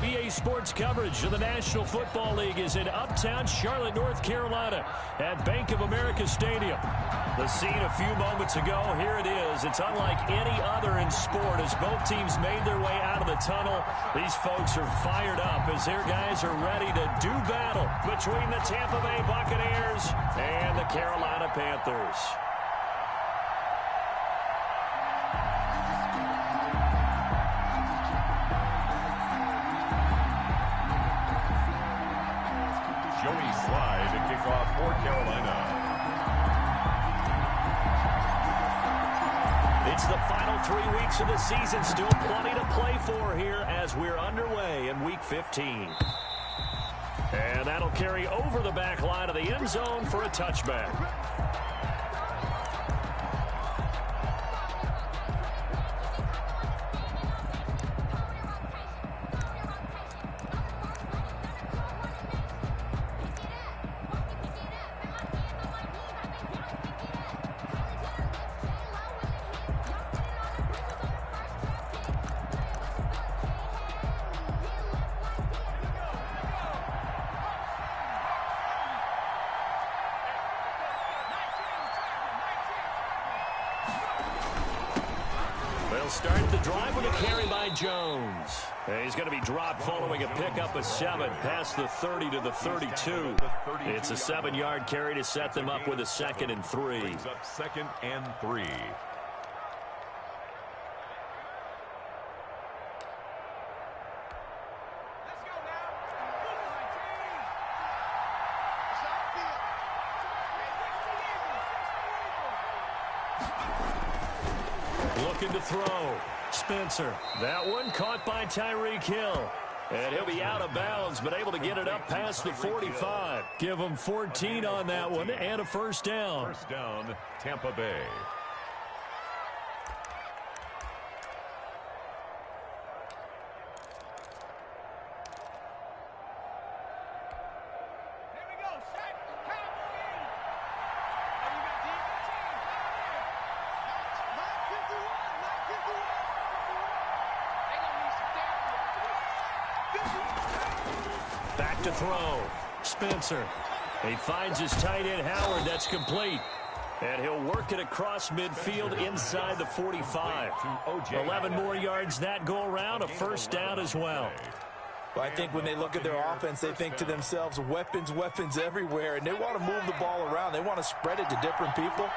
EA Sports coverage of the National Football League is in uptown Charlotte, North Carolina at Bank of America Stadium. The scene a few moments ago, here it is. It's unlike any other in sport as both teams made their way out of the tunnel. These folks are fired up as their guys are ready to do battle between the Tampa Bay Buccaneers and the Carolina Panthers. Joey Slye to kick off for Carolina. It's the final 3 weeks of the season. Still plenty to play for here as we're underway in Week 15. And that'll carry over the back line of the end zone for a touchback. They'll start the drive with a carry by Jones. He's going to be dropped following a pickup of 7 past the 30 to the 32. It's a 7-yard carry to set them up with a 2nd and 3. Brings up 2nd and 3. Looking to throw. Spencer. That one caught by Tyreek Hill. And he'll be out of bounds, but able to get it up past the 45. Give him 14 on that one and a first down. First down, Tampa Bay. Back to throw. Spencer. He finds his tight end, Howard. That's complete. And he'll work it across midfield inside the 45. 11 more yards that go around. A first down as well. Well, I think when they look at their offense, they think to themselves, weapons, weapons everywhere. And they want to move the ball around. They want to spread it to different people.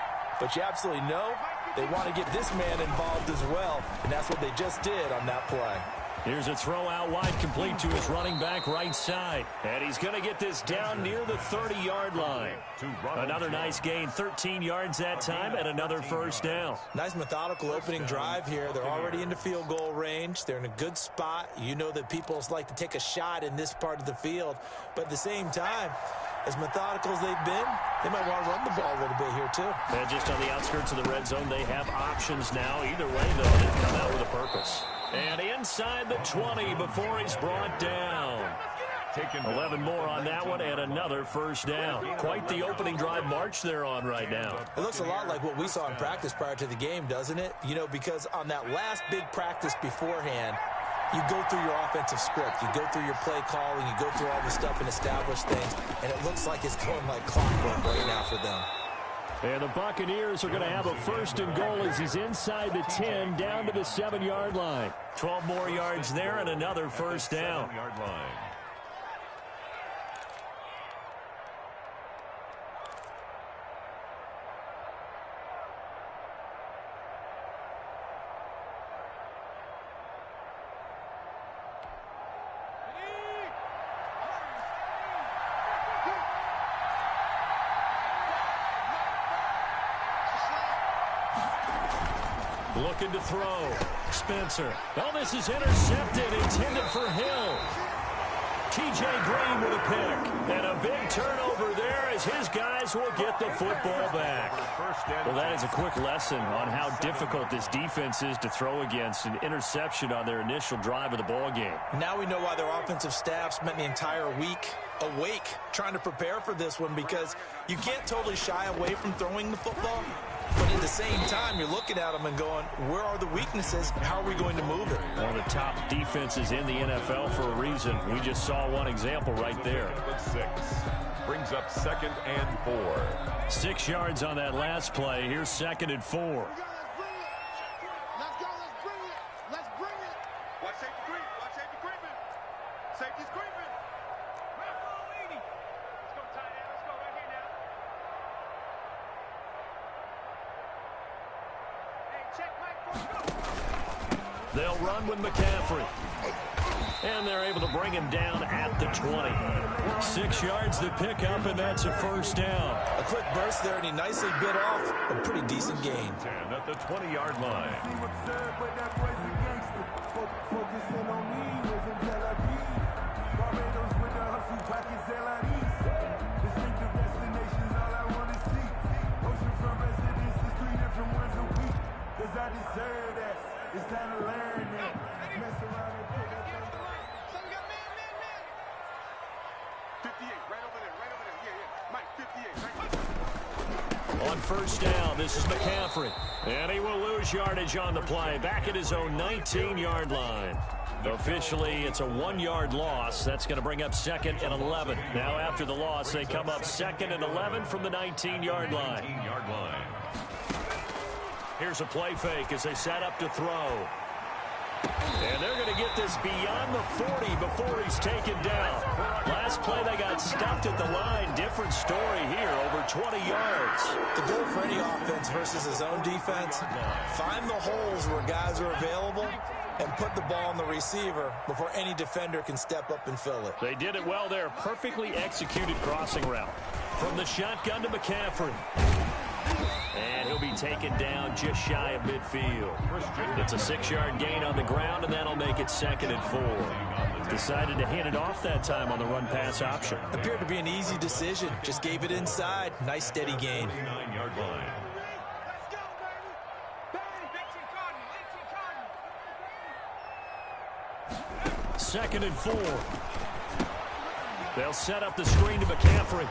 But you absolutely know they want to get this man involved as well. And that's what they just did on that play. Here's a throw out wide, complete to his running back right side. And he's going to get this down near the 30-yard line. Another nice gain, 13 yards that time, and another first down. Nice methodical opening drive here. They're already into field goal range. They're in a good spot. You know that people like to take a shot in this part of the field. But at the same time, as methodical as they've been, they might want to run the ball a little bit here too. And just on the outskirts of the red zone, they have options now. Either way, though, they come out with a purpose. And inside the 20 before he's brought down. 11 more on that one and another first down. Quite the opening drive march they're on right now. It looks a lot like what we saw in practice prior to the game, doesn't it? You know, because on that last big practice beforehand, you go through your offensive script. You go through your play calling. You go through all the stuff and establish things. And it looks like it's going like clockwork right now for them. And the Buccaneers are going to have a first and goal as he's inside the 10 down to the 7-yard line. 12 more yards there and another first down. 7-yard line. Looking to throw. Spencer. Oh, this is intercepted. Intended for Hill. T.J. Green with a pick. And a big turnover there as his guys will get the football back. Well, that is a quick lesson on how difficult this defense is to throw against. An interception on their initial drive of the ball game. Now we know why their offensive staff spent the entire week awake trying to prepare for this one, because you can't totally shy away from throwing the football. But at the same time, you're looking at them and going, where are the weaknesses? How are we going to move it? One of the top defenses in the NFL for a reason. We just saw one example right there. 6 brings up 2nd and 4. 6 yards on that last play. Here's 2nd and 4. They'll run with McCaffrey. And they're able to bring him down at the 20. 6 yards to pick up, and that's a first down. A quick burst there, and he nicely bit off a pretty decent gain. 10 at the 20-yard line. It's time to learn that. Mess around and put that thing on. 58, right over there, Yeah. Mike, 58, right. On first down, this is McCaffrey. And he will lose yardage on the play. Back at his own 19-yard line. Officially, it's a 1-yard loss. That's going to bring up 2nd and 11. Now after the loss, they come up 2nd and 11 from the 19-yard line. 19-yard line. Here's a play fake as they set up to throw. And they're going to get this beyond the 40 before he's taken down. Last play, they got stuffed at the line. Different story here, over 20 yards. The goal for any offense versus his own defense, find the holes where guys are available and put the ball on the receiver before any defender can step up and fill it. They did it well there. Perfectly executed crossing route. From the shotgun to McCaffrey. And he'll be taken down just shy of midfield. It's a 6-yard gain on the ground, and that'll make it 2nd and 4. Decided to hand it off that time on the run-pass option. Appeared to be an easy decision. Just gave it inside. Nice, steady gain. 9-yard line. Second and 4. They'll set up the screen to McCaffrey.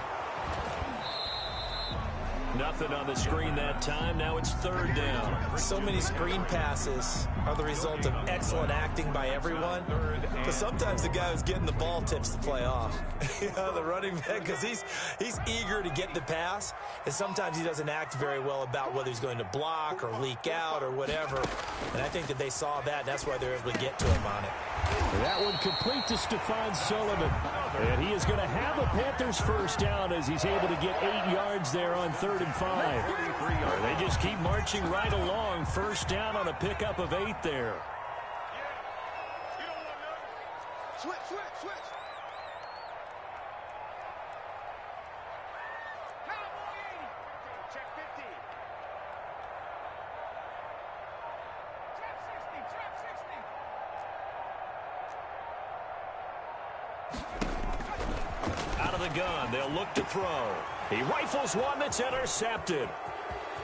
Nothing on the screen that time. Now it's 3rd down. So many screen passes are the result of excellent acting by everyone. But sometimes the guy who's getting the ball tips the play off. The running back, because he's eager to get the pass. And sometimes he doesn't act very well about whether he's going to block or leak out or whatever. And I think that they saw that, and that's why they're able to get to him on it. That one complete to Stephon Sullivan. And he is going to have the Panthers first down as he's able to get 8 yards there on 3rd and 5. They just keep marching right along. First down on a pickup of 8 there. Switch. Check 50. Trap 60. Out of the gun, they'll look to throw. He rifles one that's intercepted.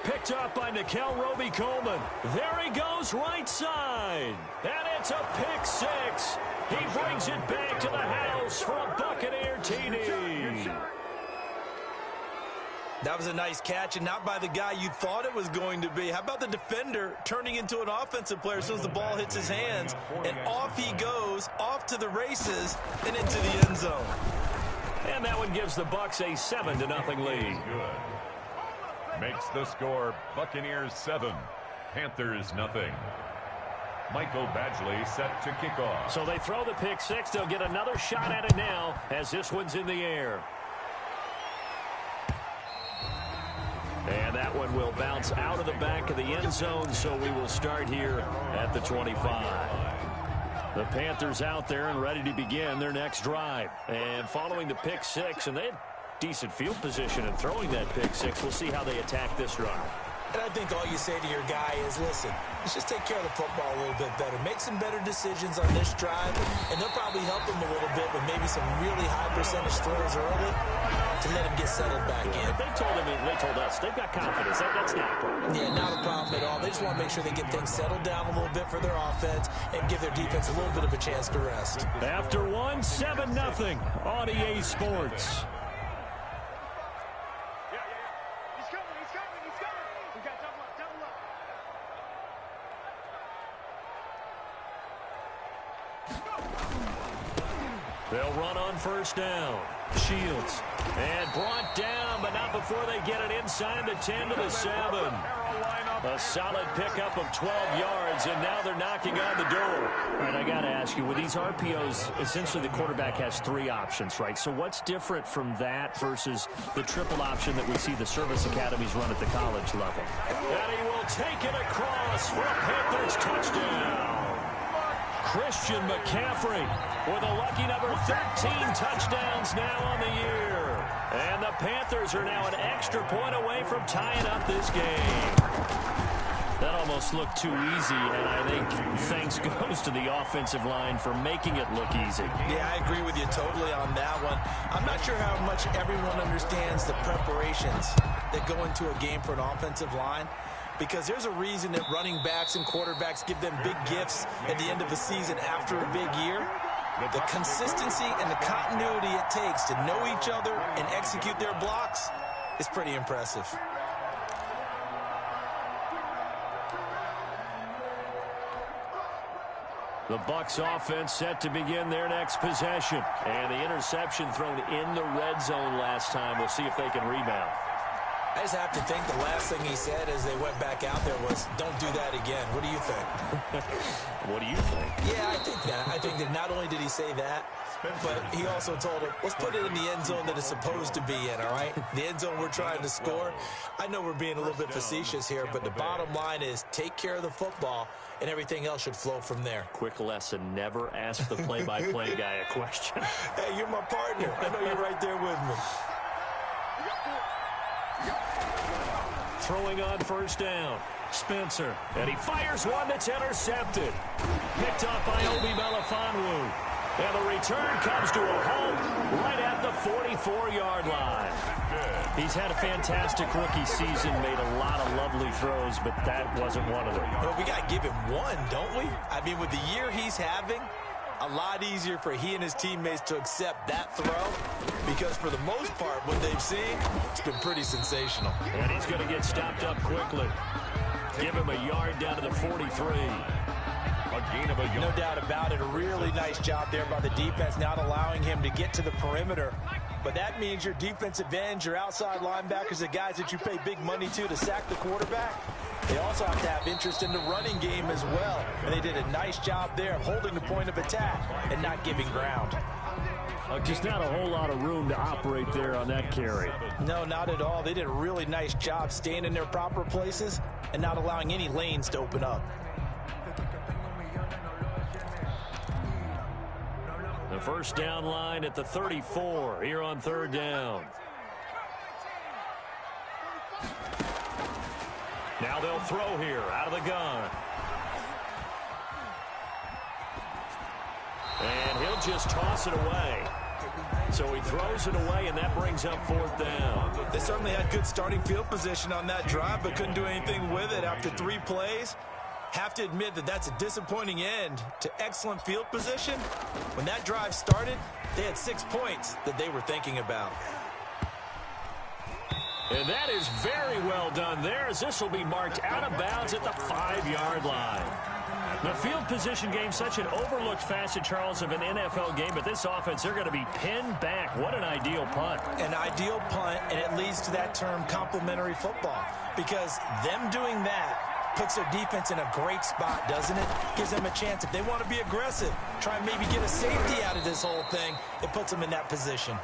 Picked up by Nickel Roby-Coleman. There he goes, right side. And it's a pick 6. He brings it back to the house for a Buccaneer TD. That was a nice catch, and not by the guy you thought it was going to be. How about the defender turning into an offensive player as soon as the ball hits his hands? And off he goes, off to the races, and into the end zone. And that one gives the Bucs a 7-0 lead. Good. Makes the score Buccaneers 7, Panthers 0. Michael Badgley set to kick off. So they throw the pick 6. They'll get another shot at it now as this one's in the air. And that one will bounce out of the back of the end zone, so we will start here at the 25. The Panthers out there and ready to begin their next drive. And following the pick 6, and they had decent field position in throwing that pick 6. We'll see how they attack this drive. And I think all you say to your guy is, listen, let's just take care of the football a little bit better. Make some better decisions on this drive, and they'll probably help him a little bit with maybe some really high percentage throws early to let him get settled back in. They told us, they've got confidence. That's not a problem. Yeah, not a problem at all. They just want to make sure they get things settled down a little bit for their offense and give their defense a little bit of a chance to rest. After 7-0 on EA Sports. He's coming. We got They'll run on first down. Shields. And brought down, but not before they get it inside the 10 to the 7. A solid pickup of 12 yards, and now they're knocking on the door. All right, I got to ask you, with these RPOs, essentially the quarterback has 3 options, right? So what's different from that versus the triple option that we see the service academies run at the college level? And he will take it across for a Panthers touchdown. Christian McCaffrey with a lucky number 13 touchdowns now on the year. And the Panthers are now an extra point away from tying up this game. That almost looked too easy, and I think thanks goes to the offensive line for making it look easy. Yeah, I agree with you totally on that one. I'm not sure how much everyone understands the preparations that go into a game for an offensive line, because there's a reason that running backs and quarterbacks give them big gifts at the end of the season after a big year. The consistency and the continuity it takes to know each other and execute their blocks is pretty impressive. The Bucs offense set to begin their next possession. And the interception thrown in the red zone last time. We'll see if they can rebound. I just have to think the last thing he said as they went back out there was, don't do that again. What do you think? What do you think? Yeah, I think that. I think that not only did he say that, but he also told him, let's put it in the end zone that it's supposed to be in, all right? The end zone we're trying to score. I know we're being a little bit facetious here, but the bottom line is take care of the football, and everything else should flow from there. Quick lesson, never ask the play-by-play guy a question. Hey, you're my partner. I know you're right there with me. Throwing on first down. Spencer. And he fires one that's intercepted. Picked up by Obi Melifonwu. And the return comes to a halt right at the 44-yard line. He's had a fantastic rookie season, made a lot of lovely throws, but that wasn't one of them. Well, we got to give him one, don't we? I mean, with the year he's having, a lot easier for he and his teammates to accept that throw, because for the most part, what they've seen, it's been pretty sensational. And he's going to get stopped up quickly. Give him a yard down to the 43. A gain of a yard. No doubt about it. A really nice job there by the defense, not allowing him to get to the perimeter. But that means your defensive ends, your outside linebackers, the guys that you pay big money to sack the quarterback, they also have to have interest in the running game as well. And they did a nice job there of holding the point of attack and not giving ground. Just not a whole lot of room to operate there on that carry. No, not at all. They did a really nice job staying in their proper places and not allowing any lanes to open up. The first down line at the 34 here on third down. Now they'll throw here out of the gun. And he'll just toss it away. So he throws it away, and that brings up fourth down. They certainly had good starting field position on that drive, but couldn't do anything with it after 3 plays. Have to admit that that's a disappointing end to excellent field position. When that drive started, they had 6 points that they were thinking about. And that is very well done there, as this will be marked out of bounds at the 5-yard line. The field position game, such an overlooked facet, Charles, of an NFL game, but this offense, they're going to be pinned back. What an ideal punt. An ideal punt, and it leads to that term complementary football, because them doing that puts their defense in a great spot, doesn't it? Gives them a chance, if they want to be aggressive, try and maybe get a safety out of this whole thing, it puts them in that position.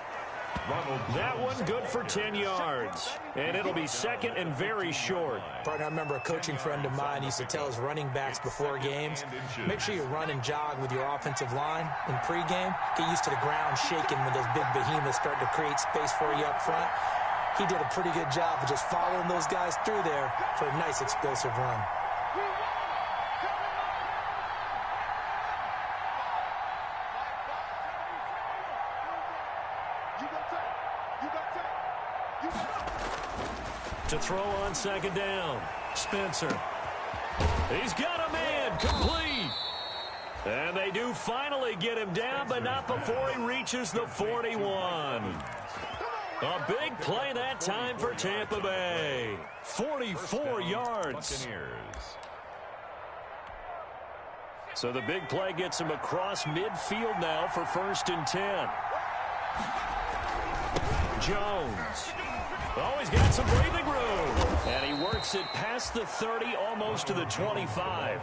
That one good for 10 yards. And it'll be second and very short. Partner, I remember a coaching friend of mine used to tell his running backs before games, make sure you run and jog with your offensive line in pregame. Get used to the ground shaking when those big behemoths start to create space for you up front. He did a pretty good job of just following those guys through there for a nice explosive run. To throw on second down, Spencer. He's got a man, complete. And they do finally get him down, but not before he reaches the 41. A big play that time for Tampa Bay. 44 yards. So the big play gets him across midfield now for 1st and 10. Jones. Oh, he's got some breathing room. And he works it past the 30, almost to the 25.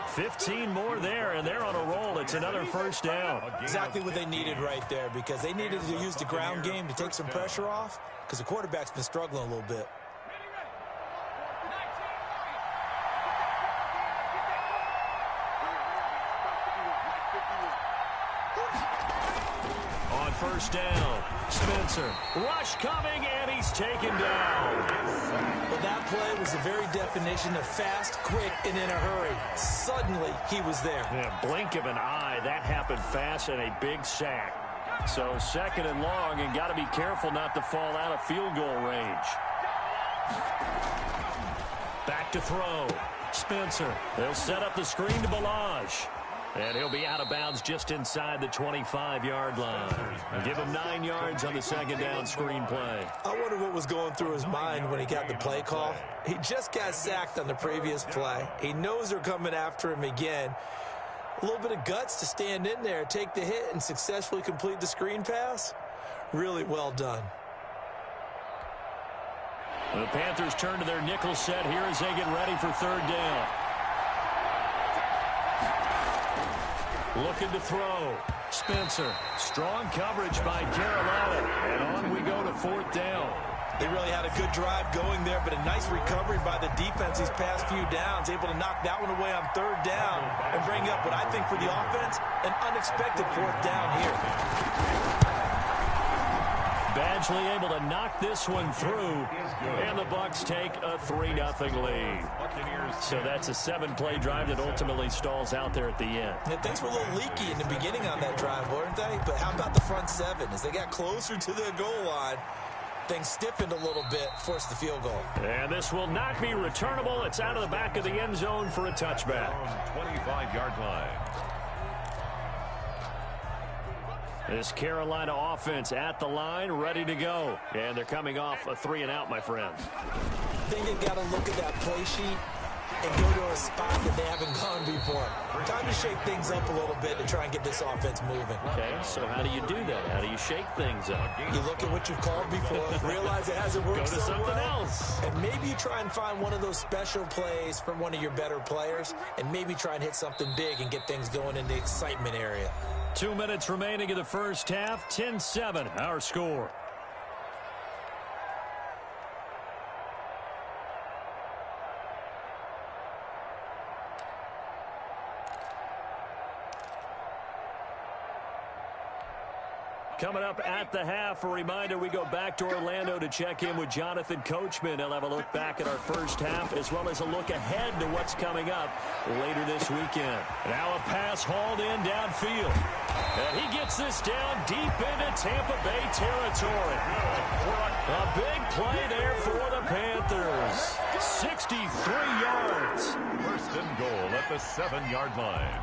15 more there, and they're on a roll. It's another 1st down. Exactly what they needed right there, because they needed to use the ground game to take some pressure off, because the quarterback's been struggling a little bit. On 1st down, Spencer. Rush coming, and he's taken down. Well, that play was the very definition of fast, quick, and in a hurry. Suddenly, he was there. Yeah, blink of an eye. That happened fast and a big sack. So 2nd and long, and got to be careful not to fall out of field goal range. Back to throw. Spencer. They'll set up the screen to Balaj. And he'll be out of bounds just inside the 25-yard line. Give him 9 yards on the 2nd down screen play. I wonder what was going through his mind when he got the play call. He just got sacked on the previous play. He knows they're coming after him again. A little bit of guts to stand in there, take the hit, and successfully complete the screen pass. Really well done. The Panthers turn to their nickel set here as they get ready for 3rd down. Looking to throw. Spencer. Strong coverage by Carolina. And on we go to 4th down. They really had a good drive going there, but a nice recovery by the defense these past few downs. Able to knock that one away on 3rd down and bring up what I think for the offense, an unexpected 4th down here. Badgley able to knock this one through, and the Bucs take a 3-0 lead. So that's a 7-play drive that ultimately stalls out there at the end. Yeah, things were a little leaky in the beginning on that drive, weren't they? But how about the front 7? As they got closer to the goal line, things stiffened a little bit, forced the field goal. And this will not be returnable. It's out of the back of the end zone for a touchback. 25-yard line. This Carolina offense at the line, ready to go. And they're coming off a 3-and-out, my friend. I think they've got to look at that play sheet and go to a spot that they haven't gone before. Time to shake things up a little bit to try and get this offense moving. Okay, so how do you do that? How do you shake things up? You look at what you've called before, realize it hasn't worked Go to so something well, else. and maybe you try and find one of those special plays from one of your better players, and maybe try and hit something big and get things going in the excitement area. 2 minutes remaining in the 1st half. 10-7, our score. Coming up at the half, a reminder, we go back to Orlando to check in with Jonathan Coachman. He'll have a look back at our 1st half as well as a look ahead to what's coming up later this weekend. Now a pass hauled in downfield. And he gets this down deep into Tampa Bay territory. A big play there for the Panthers. 63 yards. 1st and goal at the 7-yard line.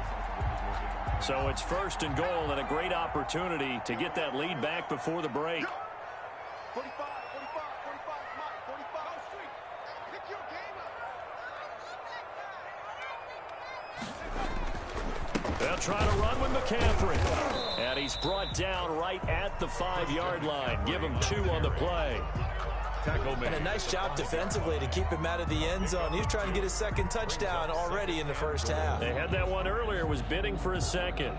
So it's 1st and goal and a great opportunity to get that lead back before the break. 45, 45, 45, Mike, 45. Go street. Pick your game up. They'll try to run with McCaffrey. And he's brought down right at the 5-yard line. Give him 2 on the play. And a nice job defensively to keep him out of the end zone. He's trying to get his 2nd touchdown already in the 1st half. They had that one earlier, was bidding for a 2nd.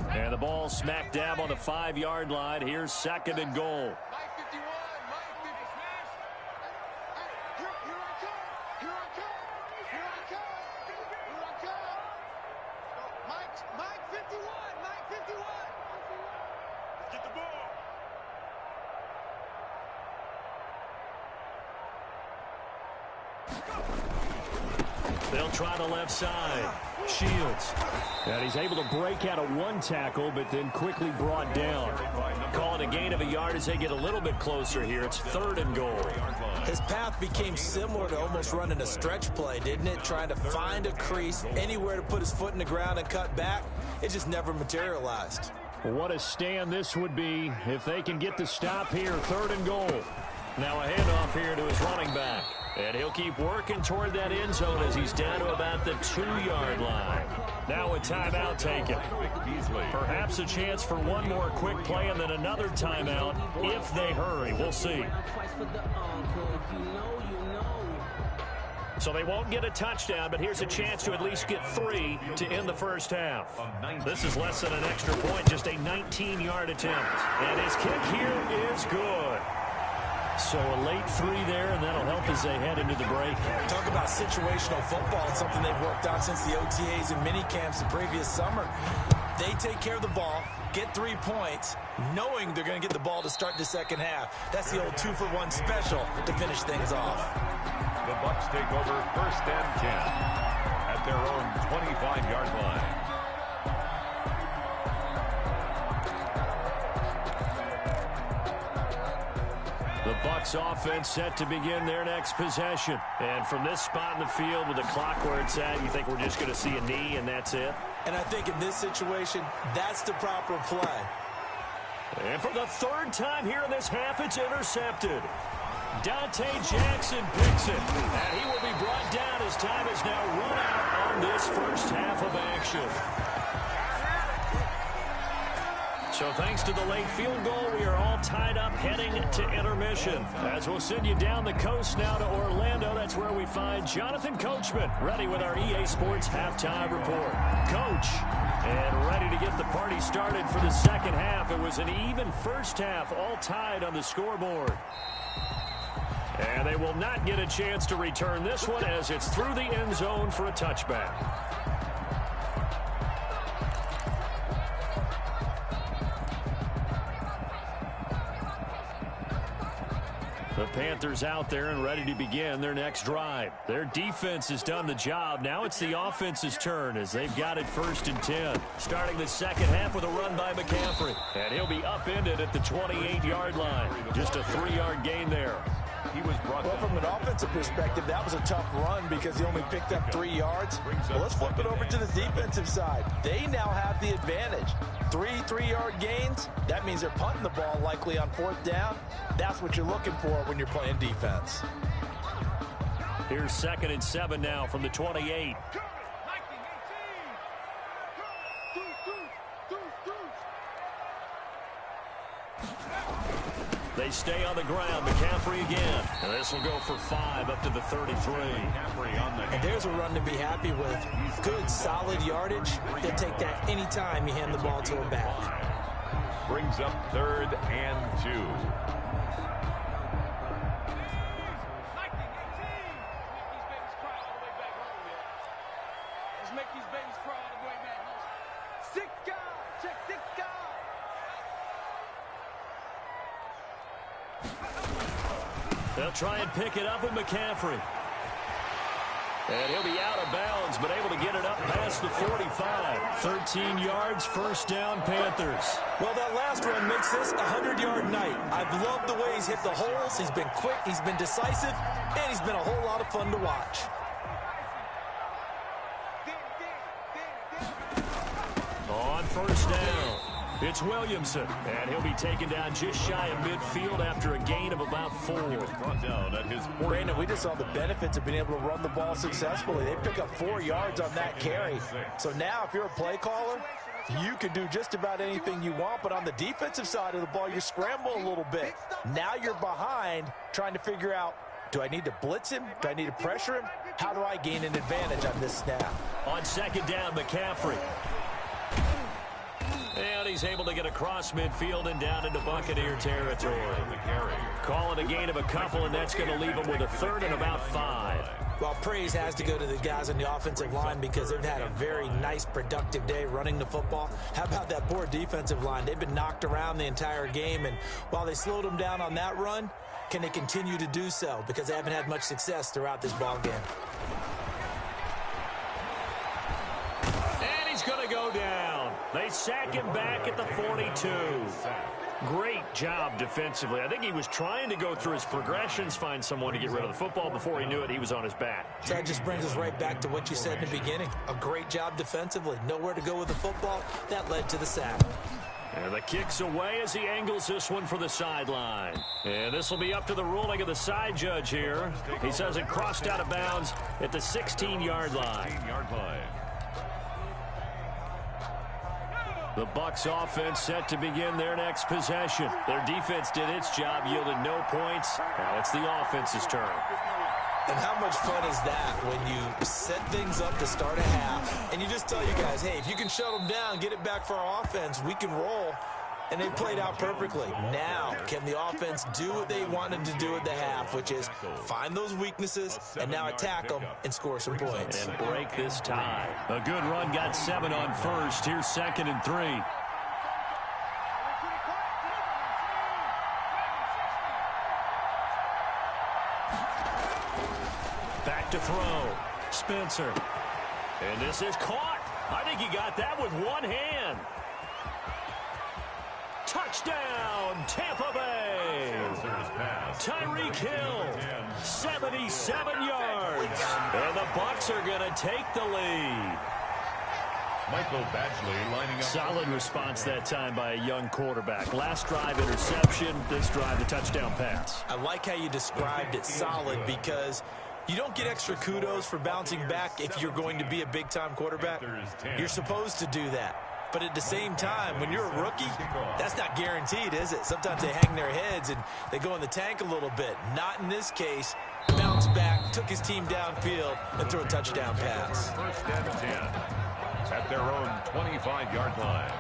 And the ball smack dab on the 5-yard line. Here's 2nd and goal. Mike 51, Mike 50. Hey, here I come. Here I come. Here I come. Here I come. Mike 51, Mike 51. Let's get the ball. They'll try the left side. Shields. And he's able to break out of 1 tackle, but then quickly brought down. Call it a gain of a yard as they get a little bit closer here. It's 3rd and goal. His path became similar to almost running a stretch play, didn't it? Trying to find a crease, anywhere to put his foot in the ground and cut back. It just never materialized. What a stand this would be if they can get the stop here. 3rd and goal. Now a handoff here to his running back. And he'll keep working toward that end zone as he's down to about the 2-yard line. Now a timeout taken. Perhaps a chance for one more quick play and then another timeout if they hurry. We'll see. So they won't get a touchdown, but here's a chance to at least get 3 to end the first half. This is less than an extra point, just a 19-yard attempt. And his kick here is good. So a late 3 there, and that'll help as they head into the break. Talk about situational football. It's something they've worked on since the OTAs and mini camps the previous summer. They take care of the ball, get 3 points, knowing they're going to get the ball to start the second half. That's the old 2-for-1 special to finish things off. The Bucs take over 1st and 10 at their own 25-yard line. The Bucs offense set to begin their next possession. And from this spot in the field with the clock where it's at, you think we're just going to see a knee and that's it? And I think in this situation, that's the proper play. And for the 3rd time here in this half, it's intercepted. Dante Jackson picks it. And he will be brought down as time is now run out on this first half of action. So thanks to the late field goal, we are all tied up heading to intermission. As we'll send you down the coast now to Orlando, that's where we find Jonathan Coachman, ready with our EA Sports Halftime Report. Coach, and ready to get the party started for the second half. It was an even first half, all tied on the scoreboard. And they will not get a chance to return this one as it's through the end zone for a touchback. The Panthers out there and ready to begin their next drive. Their defense has done the job. Now it's the offense's turn as they've got it 1st and 10. Starting the second half with a run by McCaffrey. And he'll be upended at the 28-yard line. Just a 3-yard gain there. He was brought well, from an offensive perspective, that was a tough run because he only picked up 3 yards. Well, let's flip it over to the defensive side. They now have the advantage. 3 3-yard gains, that means they're punting the ball likely on 4th down. That's what you're looking for when you're playing defense. Here's 2nd and 7 now from the 28. They stay on the ground. McCaffrey again. And this will go for 5 up to the 33. And there's a run to be happy with. Good, solid yardage. They'll take that anytime you hand the ball to a back. Brings up 3rd and 2. Let's make these babies cry all the way back home. 6 guys. Check 6 guys. They'll try and pick it up with McCaffrey. And he'll be out of bounds, but able to get it up past the 45. 13 yards, 1st down, Panthers. Well, that last run makes this a 100-yard night. I've loved the way he's hit the holes. He's been quick, he's been decisive, and he's been a whole lot of fun to watch. On 1st down, it's Williamson, and he'll be taken down just shy of midfield after a gain of about 4. Brandon, we just saw the benefits of being able to run the ball successfully. They pick up 4 yards on that carry. So now if you're a play caller, you can do just about anything you want, but on the defensive side of the ball, you scramble a little bit. Now you're behind trying to figure out, do I need to blitz him? Do I need to pressure him? How do I gain an advantage on this snap? On 2nd down, McCaffrey. And he's able to get across midfield and down into Buccaneer territory. Call it a gain of a couple, and that's going to leave him with a 3rd and about 5. Well, praise has to go to the guys on the offensive line because they've had a very nice, productive day running the football. How about that poor defensive line? They've been knocked around the entire game, and while they slowed them down on that run, can they continue to do so? Because they haven't had much success throughout this ball game. And he's going to go down. They sack him back at the 42. Great job defensively. I think he was trying to go through his progressions, find someone to get rid of the football. Before he knew it, he was on his back. So that just brings us right back to what you said in the beginning. A great job defensively. Nowhere to go with the football. That led to the sack. And the kick's away as he angles this one for the sideline. And this will be up to the ruling of the side judge here. He says it crossed out of bounds at the 16-yard line. The Bucs offense set to begin their next possession. Their defense did its job, yielded no points. Now it's the offense's turn. And how much fun is that when you set things up to start a half and you just tell you guys, hey, if you can shut them down, get it back for our offense, we can roll. And they played out perfectly. Now, can the offense do what they wanted to do at the half, which is find those weaknesses and now attack them and score some points. And break this tie. A good run got 7 on first. Here's 2nd and 3. Back to throw. Spencer. And this is caught. I think he got that with one hand. Touchdown, Tampa Bay. Tyreek Hill, 77 yards. And the Bucs are going to take the lead. Michael Badgley lining up. Solid response that time by a young quarterback. Last drive interception, this drive the touchdown pass. I like how you described it solid because you don't get extra kudos for bouncing back if you're going to be a big-time quarterback. You're supposed to do that. But at the same time, when you're a rookie, that's not guaranteed, is it? Sometimes they hang their heads and they go in the tank a little bit. Not in this case. Bounced back, took his team downfield, and threw a touchdown pass. 1st and 10 at their own 25-yard line.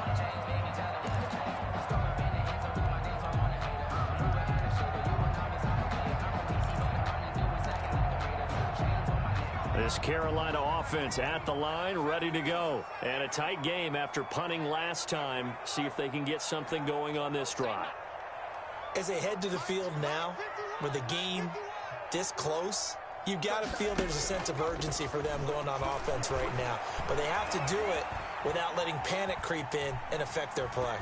This Carolina offense at the line, ready to go. And a tight game after punting last time. See if they can get something going on this drive. As they head to the field now, with the game this close, you've got to feel there's a sense of urgency for them going on offense right now. But they have to do it without letting panic creep in and affect their play.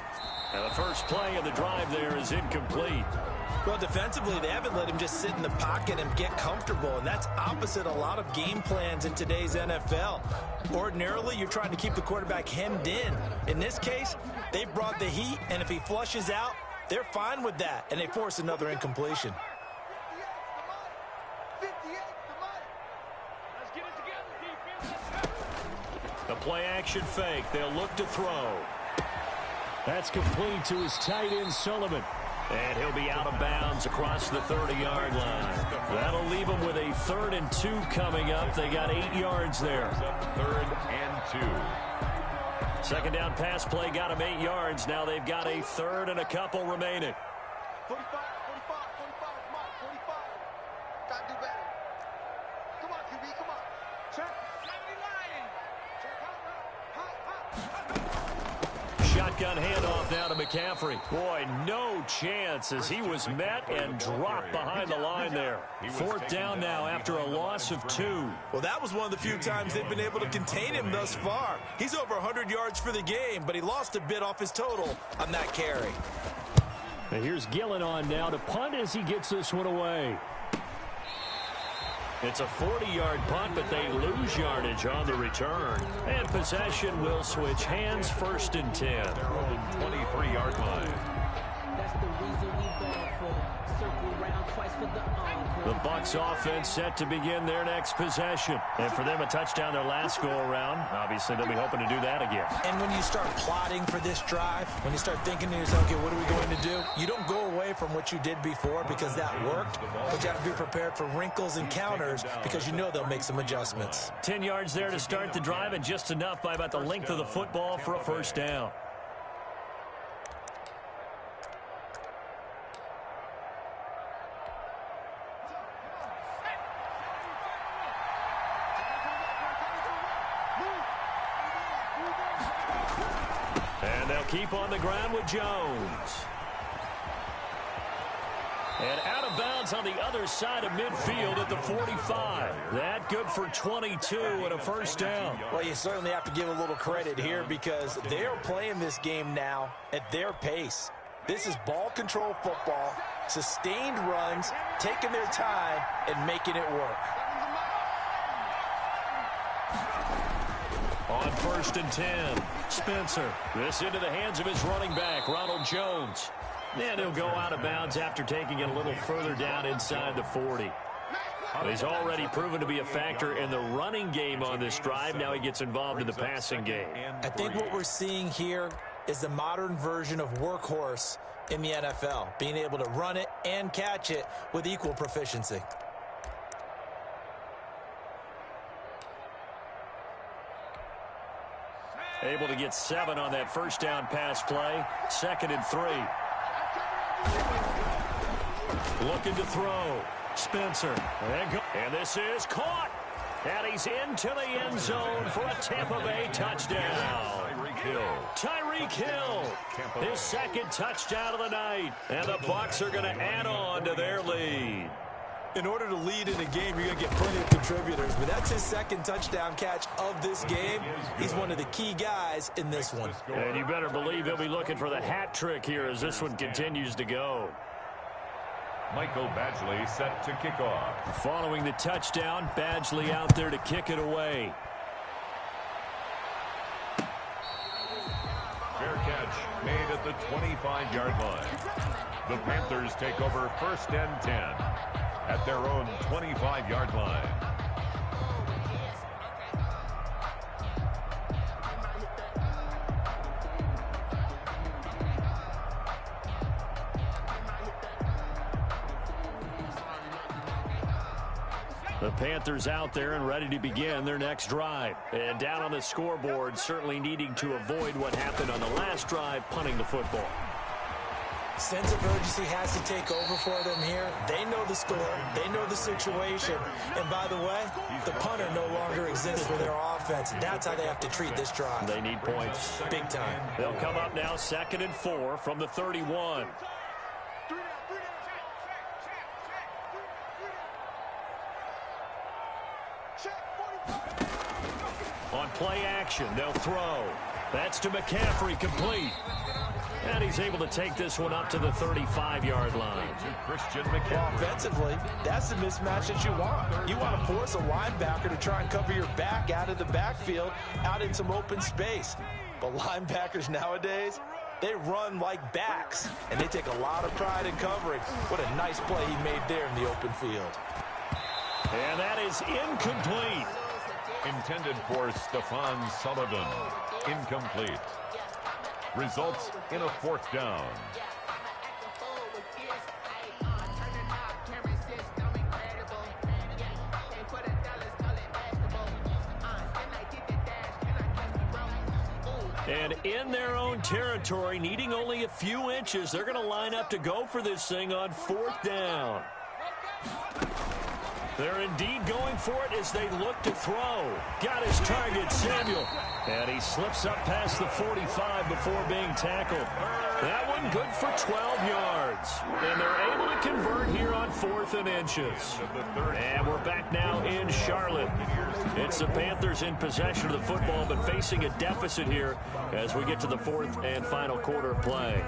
Now the first play of the drive there is incomplete. Well, defensively, they haven't let him just sit in the pocket and get comfortable, and that's opposite a lot of game plans in today's NFL. Ordinarily, you're trying to keep the quarterback hemmed in. In this case, they brought the heat, and if he flushes out, they're fine with that, and they force another incompletion. The play-action fake. They'll look to throw. That's complete to his tight end, Sullivan. And he'll be out of bounds across the 30-yard line. That'll leave them with a 3rd and 2 coming up. They got 8 yards there. 3rd and 2. Second down pass play got them 8 yards. Now they've got a 3rd and a couple remaining. 45, 45, 45, come on, 45. Gotta do better. Come on, QB, come on. Check. 70 Lions. Check, Shotgun handoff now to McCaffrey. Boy, no chance as he was met and dropped behind the line there. 4th down now after a loss of 2. Well, that was one of the few times they've been able to contain him thus far. He's over 100 yards for the game, but he lost a bit off his total on that carry. And here's Gillen on now to punt as he gets this one away. It's a 40-yard punt, but they lose yardage on the return. And possession will switch hands, 1st and 10. Their own 23-yard line. That's the reason we ball for. Circle around twice for the The Bucs offense set to begin their next possession. And for them, a touchdown their last go-around. Obviously, they'll be hoping to do that again. And when you start plotting for this drive, when you start thinking to yourself, okay, what are we going to do? You don't go away from what you did before because that worked, but you have to be prepared for wrinkles and counters because you know they'll make some adjustments. 10 yards there to start the drive and just enough by about the length of the football for a 1st down. And they'll keep on the ground with Jones. And out of bounds on the other side of midfield at the 45. That good for 22 and a 1st down. Well, you certainly have to give a little credit here because they are playing this game now at their pace. This is ball control football, sustained runs, taking their time, and making it work. On On 1st and 10, Spencer. This into the hands of his running back, Ronald Jones. And he'll go out of bounds after taking it a little further down inside the 40. Well, he's already proven to be a factor in the running game on this drive. Now he gets involved in the passing game. I think what we're seeing here is the modern version of workhorse in the NFL, being able to run it and catch it with equal proficiency. Able to get 7 on that first down pass play. 2nd and 3. Looking to throw. Spencer. And this is caught. And he's into the end zone for a Tampa Bay touchdown. Tyreek Hill. His 2nd touchdown of the night. And the Bucs are going to add on to their lead. In order to lead in a game, you're going to get plenty of contributors. But that's his 2nd touchdown catch of this game. He's one of the key guys in this one. And you better believe he'll be looking for the hat trick here as this one continues to go. Michael Badgley set to kick off. Following the touchdown, Badgley out there to kick it away. Fair catch made at the 25-yard line. The Panthers take over 1st and 10 at their own 25-yard line. The Panthers out there and ready to begin their next drive. And down on the scoreboard, certainly needing to avoid what happened on the last drive, punting the football. Sense of urgency has to take over for them here. They know the score. They know the situation. And by the way, the punter no longer exists for their offense. That's how they have to treat this drive. They need points. Big time. They'll come up now 2nd and 4 from the 31. On play action, they'll throw. That's to McCaffrey, complete. And he's able to take this one up to the 35-yard line. Christian McCaffrey. Well, offensively, that's the mismatch that you want. You want to force a linebacker to try and cover your back out of the backfield, out in some open space. But linebackers nowadays, they run like backs, and they take a lot of pride in covering. What a nice play he made there in the open field. And that is incomplete. Intended for Stephon Sullivan. Incomplete. Results in a 4th down. And in their own territory, needing only a few inches, they're going to line up to go for this thing on 4th down. They're indeed going for it as they look to throw. Got his target, Samuel. And he slips up past the 45 before being tackled. That one good for 12 yards. And they're able to convert here on 4th and inches. And we're back now in Charlotte. It's the Panthers in possession of the football, but facing a deficit here as we get to the 4th and final quarter of play.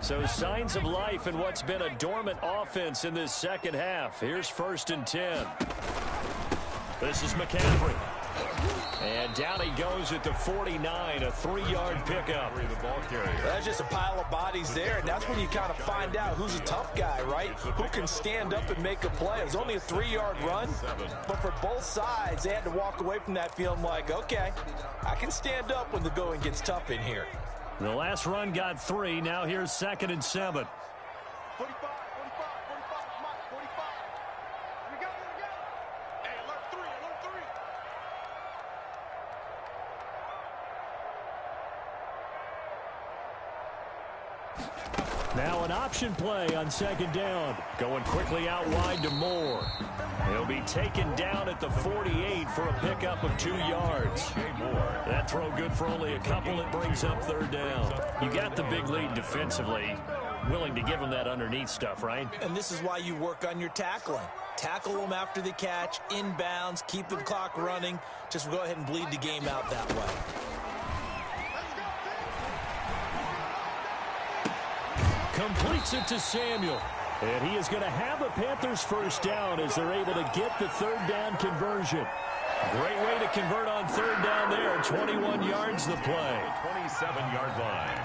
So signs of life in what's been a dormant offense in this 2nd half. Here's 1st and 10. This is McCaffrey. And down he goes at the 49, a 3-yard pickup. That's just a pile of bodies there, and that's when you kind of find out who's a tough guy, right? Who can stand up and make a play. It was only a 3-yard run, but for both sides, they had to walk away from that feeling like, okay, I can stand up when the going gets tough in here. The last run got 3. Now here's 2nd and 7. 45, 45, 45, 45. We go. Hey, alert 3, alert 3. Now an option play on 2nd down. Going quickly out wide to Moore. He'll be taken down at the 48 for a pickup of 2 yards. That throw good for only a couple. It brings up 3rd down. You got the big lead defensively. Willing to give them that underneath stuff, right? And this is why you work on your tackling. Tackle them after the catch, inbounds, keep the clock running. Just go ahead and bleed the game out that way. Completes it to Samuel. And he is going to have the Panthers first down as they're able to get the third down conversion. Great way to convert on third down there. 21 yards the play. 27-yard line.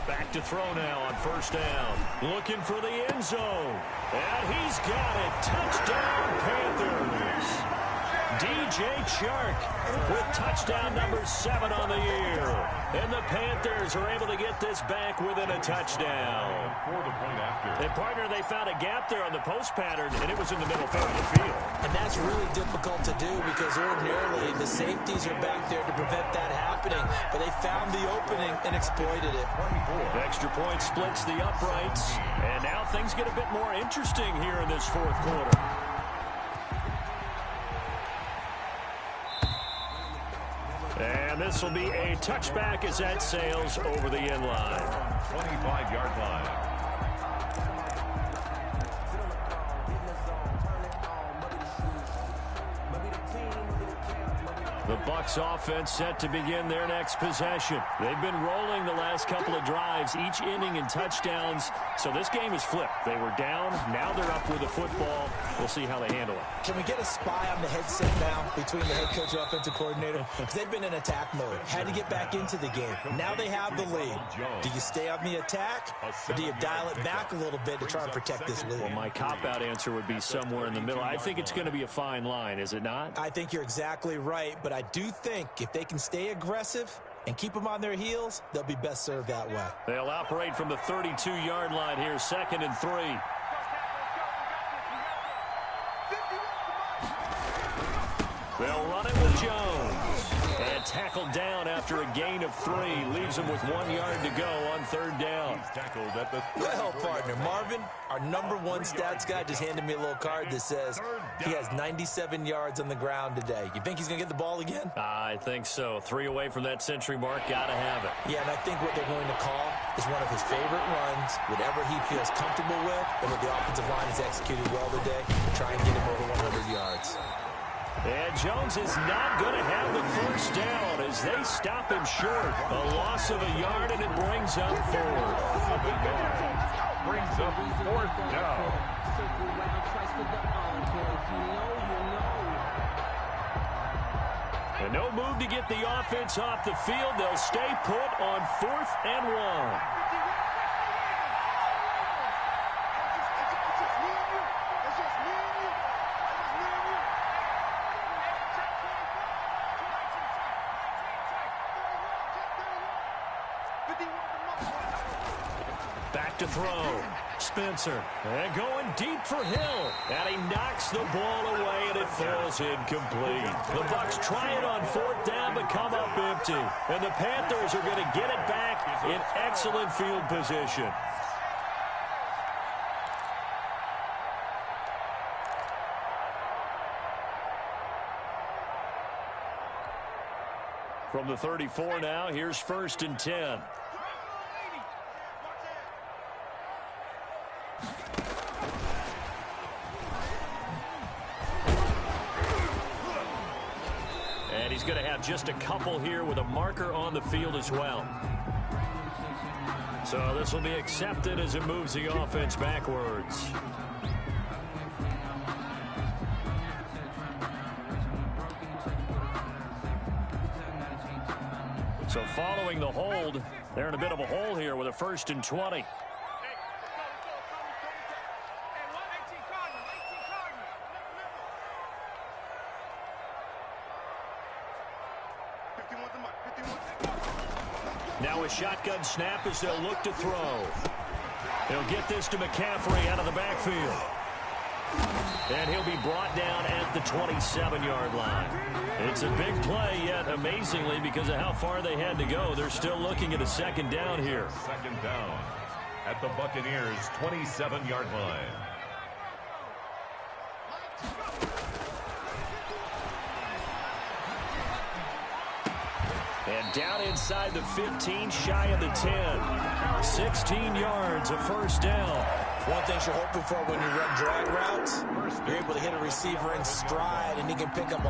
Back to throw now on first down. Looking for the end zone. And he's got it. Touchdown, Panthers. DJ Chark with touchdown number 7 on the year. And the Panthers are able to get this back within a touchdown. For the point after. And partner, they found a gap there on the post pattern, and it was in the middle third of the field. And that's really difficult to do because ordinarily the safeties are back there to prevent that happening. But they found the opening and exploited it. The extra point splits the uprights. And now things get a bit more interesting here in this fourth quarter. And this will be a touchback as that sails over the end line. 25-yard line. The Bucs offense set to begin their next possession. They've been rolling the last couple of drives, each inning in touchdowns. So this game is flipped. They were down. Now they're up with the football. We'll see how they handle it. Can we get a spy on the headset now between the head coach and offensive coordinator? Because they've been in attack mode. Had to get back into the game. Now they have the lead. Do you stay on the attack, or do you dial it back a little bit to try and protect this lead? Well, my cop-out answer would be somewhere in the middle. I think it's going to be a fine line, is it not? I think you're exactly right, but I do think if they can stay aggressive and keep them on their heels, they'll be best served that way. They'll operate from the 32-yard line here, 2nd and 3. They'll run it with Jones. And tackled down after a gain of 3. Leaves him with 1 yard to go on third down. He's tackled at the Well, partner, Marvin, our #1 stats guy just handed me a little card that says he has 97 yards on the ground today. You think he's going to get the ball again? I think so. 3 away from that century mark. Got to have it. Yeah, and I think what they're going to call is one of his favorite runs, whatever he feels comfortable with, and what the offensive line has executed well today, to try and get him over 100 yards. And Jones is not going to have the first down as they stop him short. A loss of a yard, and it brings up 4. brings up 4th down. Circle round twice for the encore. If you know, you know. And no move to get the offense off the field. They'll stay put on 4th and 1. Back to throw. Spencer. And going deep for Hill. And he knocks the ball away, and it falls incomplete. The Bucs try it on 4th down, but come up empty. And the Panthers are going to get it back in excellent field position. From the 34 now, here's 1st and 10. And he's going to have just a couple here with a marker on the field as well. So this will be accepted as it moves the offense backwards. So following the hold, they're in a bit of a hole here with a 1st and 20. Now a shotgun snap as they'll look to throw. They'll get this to McCaffrey out of the backfield. And he'll be brought down at the 27-yard line. It's a big play, yet amazingly, because of how far they had to go, they're still looking at a 2nd down here. 2nd down at the Buccaneers' 27-yard line. And down inside the 15, shy of the 10. 16 yards, a 1st down. One thing you're hoping for when you run drag routes, you're able to hit a receiver in stride, and he can pick up a